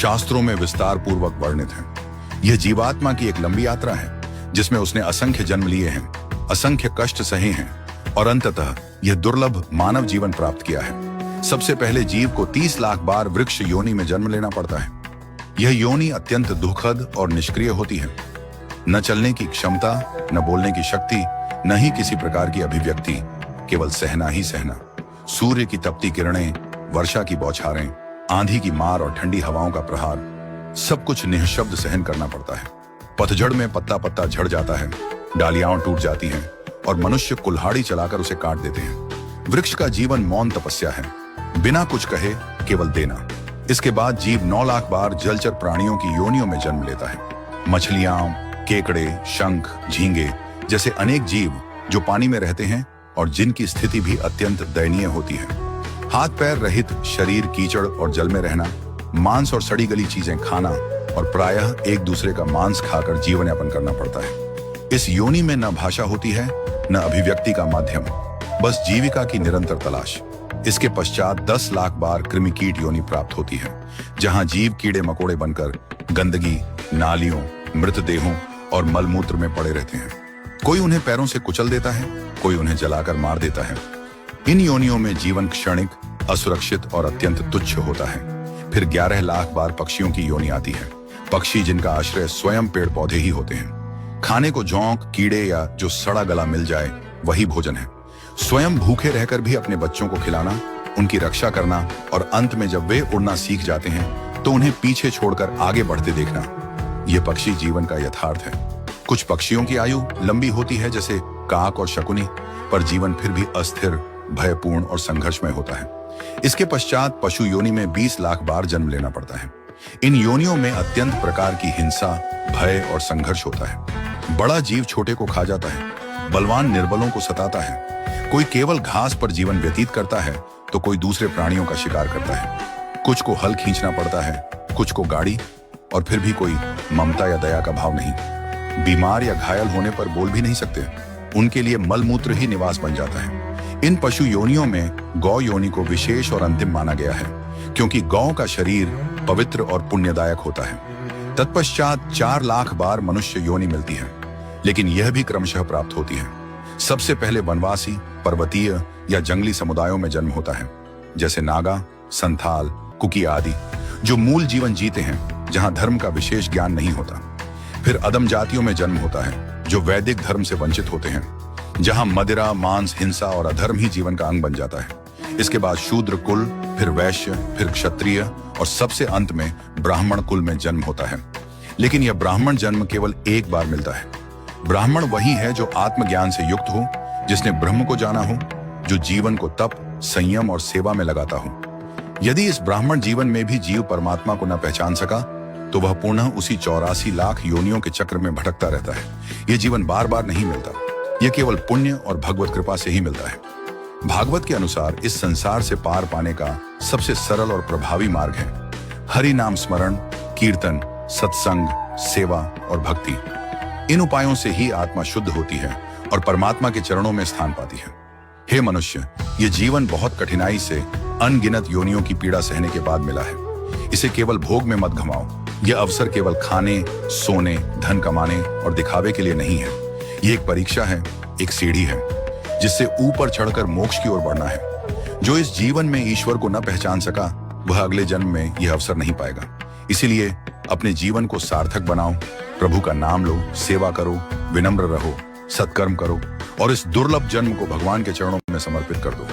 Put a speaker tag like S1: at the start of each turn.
S1: शास्त्रों में विस्तार पूर्वक वर्णित है। यह जीवात्मा की एक लंबी यात्रा है जिसमें उसने असंख्य जन्म लिए हैं, असंख्य कष्ट सहे हैं और अंततः यह दुर्लभ मानव जीवन प्राप्त किया है। सबसे पहले जीव को 30 लाख बार वृक्ष योनि में जन्म लेना पड़ता है। यह योनि अत्यंत दुखद और निष्क्रिय होती है। न चलने की क्षमता, न बोलने की शक्ति, न ही किसी प्रकार की अभिव्यक्ति, केवल सहना ही सहना। सूर्य की तपती किरणें, वर्षा की बौछारें, आंधी की मार और ठंडी हवाओं का प्रहार, सब कुछ निःशब्द सहन करना पड़ता है। पतझड़ में पत्ता पत्ता झड़ जाता है, डालियां टूट जाती हैं और मनुष्य कुल्हाड़ी चलाकर उसे काट देते हैं। वृक्ष का जीवन मौन तपस्या है, बिना कुछ कहे केवल देना। इसके बाद जीव 9 लाख बार जलचर प्राणियों की योनियों में जन्म लेता है। मछलियां, केकड़े, शंख, झींगे जैसे अनेक जीव जो पानी में रहते हैं और जिनकी स्थिति भी अत्यंत दयनीय होती है। हाथ पैर रहित शरीर, कीचड़ और जल में रहना, मांस और सड़ी गली चीजें खाना और प्रायः एक दूसरे का मांस खाकर जीवन यापन करना पड़ता है। इस योनि में न भाषा होती है, न अभिव्यक्ति का माध्यम, बस जीविका की निरंतर तलाश। इसके पश्चात 10 लाख बार कृमिकीट योनि प्राप्त होती है, जहां जीव कीड़े मकोड़े बनकर गंदगी, नालियों, मृतदेहों और मलमूत्र में पड़े रहते हैं। कोई उन्हें पैरों से कुचल देता है, कोई उन्हें जलाकर मार देता है। इन योनियों में जीवन क्षणिक, असुरक्षित और अत्यंत तुच्छ होता है। फिर 11 लाख बार पक्षियों की योनि आती है। पक्षी जिनका आश्रय स्वयं पेड़ पौधे ही होते हैं। खाने को जोंक, कीड़े या जो सड़ा गला मिल जाए वही भोजन है। स्वयं भूखे रहकर भी अपने बच्चों को खिलाना, उनकी रक्षा करना और अंत में जब वे उड़ना सीख जाते हैं तो उन्हें पीछे छोड़कर आगे बढ़ते देखना, यह पक्षी जीवन का यथार्थ है। कुछ पक्षियों की आयु लंबी होती है जैसे काक और शकुनी, पर जीवन फिर भी अस्थिर, भयपूर्ण और संघर्षमय होता है। इसके पश्चात पशु योनि में 20 लाख बार जन्म लेना पड़ता है। इन योनियों में अत्यंत प्रकार की हिंसा, भय और संघर्ष होता है। बड़ा जीव छोटे को खा जाता है, बलवान निर्बलों को सताता है। कोई केवल घास पर जीवन व्यतीत करता है तो कोई दूसरे प्राणियों का शिकार करता है। कुछ को हल खींचना पड़ता है, कुछ को गाड़ी, और फिर भी कोई ममता या दया का भाव नहीं। बीमार या घायल होने पर बोल भी नहीं सकते, उनके लिए मलमूत्र ही निवास बन जाता है। इन पशु योनियों में गौ योनि को विशेष और अंतिम माना गया है, क्योंकि गौ का शरीर पवित्र और पुण्यदायक होता है। तत्पश्चात 4 लाख बार मनुष्य योनि मिलती है, लेकिन यह भी क्रमशः प्राप्त होती है। सबसे पहले वनवासी, पर्वतीय या जंगली समुदायों में जन्म होता है, जैसे नागा, संथाल, कुकी आदि, जो मूल जीवन जीते हैं जहां धर्म का विशेष ज्ञान नहीं होता। फिर अदम जातियों में जन्म होता है, जो वैदिक धर्म से वंचित होते हैं, जहां मदिरा, मांस, हिंसा और अधर्म ही जीवन का अंग बन जाता है। इसके बाद शूद्र कुल, फिर वैश्य, फिर क्षत्रिय और सबसे अंत में ब्राह्मण कुल में जन्म होता है। लेकिन यह ब्राह्मण जन्म केवल एक बार मिलता है। ब्राह्मण वही है जो आत्मज्ञान से युक्त हो, जिसने ब्रह्म को जाना हो, जो जीवन को तप, संयम और सेवा में लगाता हो। यदि इस ब्राह्मण जीवन में भी जीव परमात्मा को न पहचान सका तो वह पुनः उसी 84 लाख योनियों के चक्र में भटकता रहता है। यह जीवन बार बार नहीं मिलता, यह केवल पुण्य और भगवत कृपा से ही मिलता है। भागवत के अनुसार इस संसार से पार पाने का सबसे सरल और प्रभावी मार्ग है हरि नाम स्मरण, कीर्तन, सत्संग, सेवा और भक्ति। इन उपायों से ही आत्मा शुद्ध होती है और परमात्मा के चरणों में स्थान पाती है। हे मनुष्य, ये जीवन बहुत कठिनाई से अनगिनत योनियों की पीड़ा सहने के बाद मिला है। इसे केवल भोग में मत घमाओ। यह अवसर केवल खाने, सोने, धन कमाने और दिखावे के लिए नहीं है। ये एक परीक्षा है, एक सीढ़ी है जिससे ऊपर चढ़कर मोक्ष की ओर बढ़ना है। जो इस जीवन में ईश्वर को न पहचान सका वह अगले जन्म में यह अवसर नहीं पाएगा। इसीलिए अपने जीवन को सार्थक बनाओ, प्रभु का नाम लो, सेवा करो, विनम्र रहो, सत्कर्म करो और इस दुर्लभ जन्म को भगवान के चरणों में समर्पित कर दो।